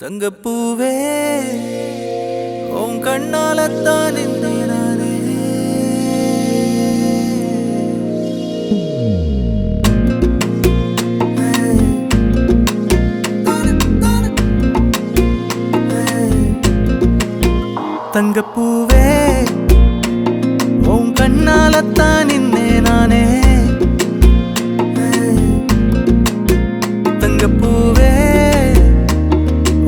தங்கப்பூவே உன் கண்ணாலத்தான் நானே தங்கப்பூவே உன் கண்ணாலத்தான் நானே தங்கப்பூவே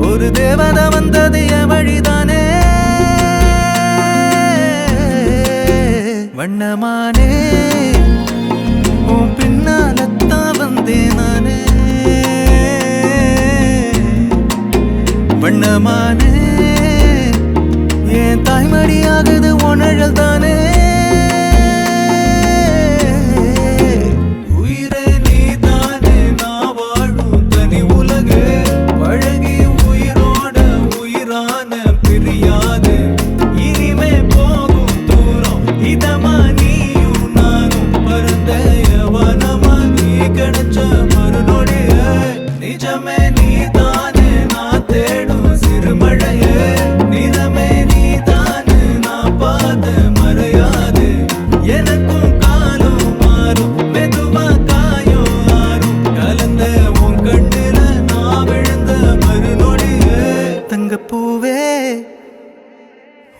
ஒரு தேவதை வந்தது என் வழிதானே வண்ணமானே உன் பின்னாலத்தான் வந்தேன் நானே வண்ணமானே என் தாய்மடியாகுது உணழல் தானே தங்கப்பூவே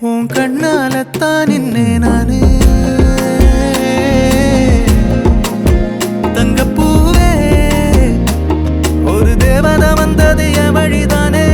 உன் கண்ணாலத்தான் நானே தங்கப்பூவே ஒரு தேவதை வந்தது என் வழிதானே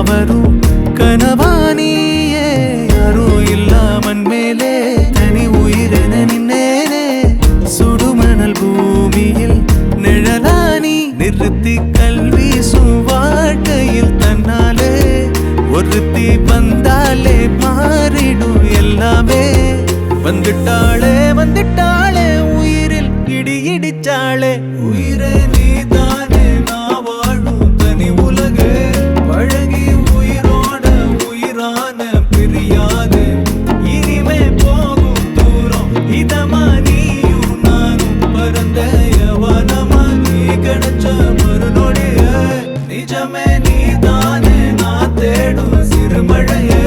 வரும் கனவானியே யாரும் இல்லாமன் மேலே தனி உயிரென நின்னேனே சுடுமணல் பூமியில் நிழலானி நிறுத்தி கல்வி வாழ்க்கையில் தன்னாலே ஒருத்தி வந்தாலே மாறிடும் எல்லாமே வந்துட்டாளே வந்துட்டாளே உயிரில் இடி இடிச்சாளே உயிரே நீதானே நான் வாழும் தனி உலகே பழகி உயிரோட உயிரான பிரியாது இனிமே போகும் தூரம் இதமா நீயும் நானும் பரந்த யவனமா நீ கிடைச்ச மறுநொடிய நிஜமே நீதானே நான் தேடும் சிறுமழையே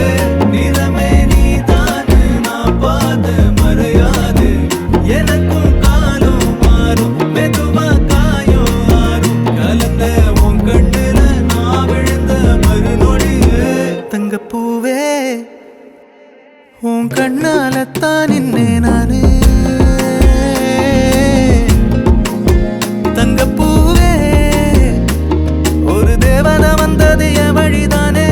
நிறமே நீதானே நான் பாத மறையாது எனக்கும் காலம் மாறும் மெதுவா காயோ ஆறும் கலந்த உன் கண்ணுல நான் விழுந்த மறுநொடியே தங்கப்பூவே உன் கண்ணாலத்தான் நானே தங்கப்பூவே ஒரு தேவதை வந்தது என் வழிதானே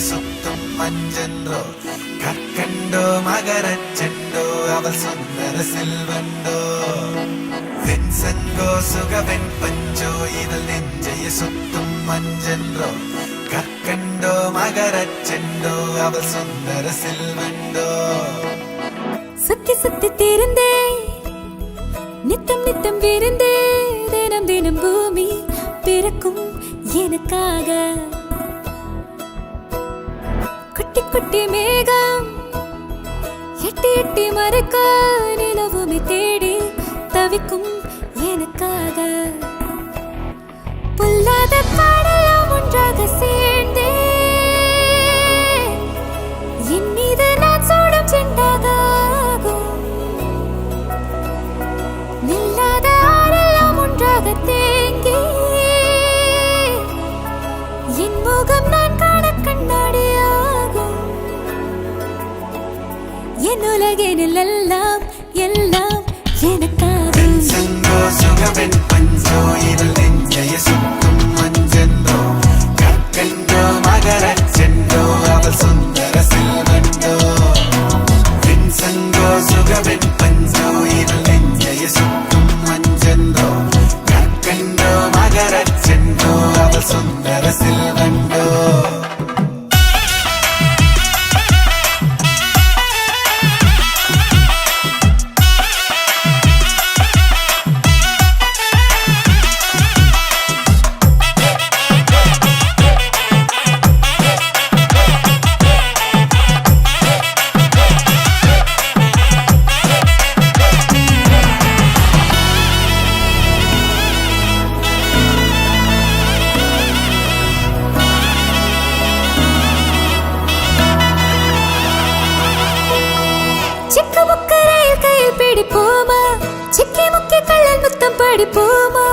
சுத்தும் மஞ்சன்றோ கற்கண்டோ மகரச்செண்டோ அவள் சுந்தர செல்வண்டோ வெண்சங்கோ சுகவெண் பஞ்சோ இதழ் நெஞ்சைய சுத்தும் மஞ்சன்றோ கற்கண்டோ மகரச்செண்டோ அவள் சுந்தர செல்வண்டோ சுத்தி சுத்தி தீர்ந்தே நித்தம் நித்தம் விருந்தே தினம் தினம் பூமி பிறக்கும் எனக்காக குட்டி குட்டி மேகம் எட்டி எட்டி மறைக்க நிலவுமை தேடி தவிக்கும் எனக்காக பொல்லாத பாடலாம் ஒன்றாக சேர்ந்தே என் மீது நான் சூடும் செண்டாக ஆகும் நில்லாத ஆடலாம் ஒன்றாக தேங்கி என் முகம் நான் காண கண்ணாடியாகும் வாழ்க்கையில் எல்லாம் எல்லாம் எனக்காக சென்றோ சுகவெண் பஞ்சோ இதழ் நெஞ்சைய சுத்தும் மஞ்சென்றோ கற்கண்டோ மகரச் சென்றோ அவள் சுந்தர செல்வண்டோ சென்றோ சுகவெண் பஞ்சோ இதழ் நெஞ்சைய சுத்தும் மஞ்சென்றோ கற்கண்டோ மகரச் சென்றோ அவள் சுந்தர செல்வண்டோ சிக்கு முக்கு ரயில் கையில் பிடிப்போமா சிக்கி முக்கி கள்ளல் முத்தம் படிப்போமா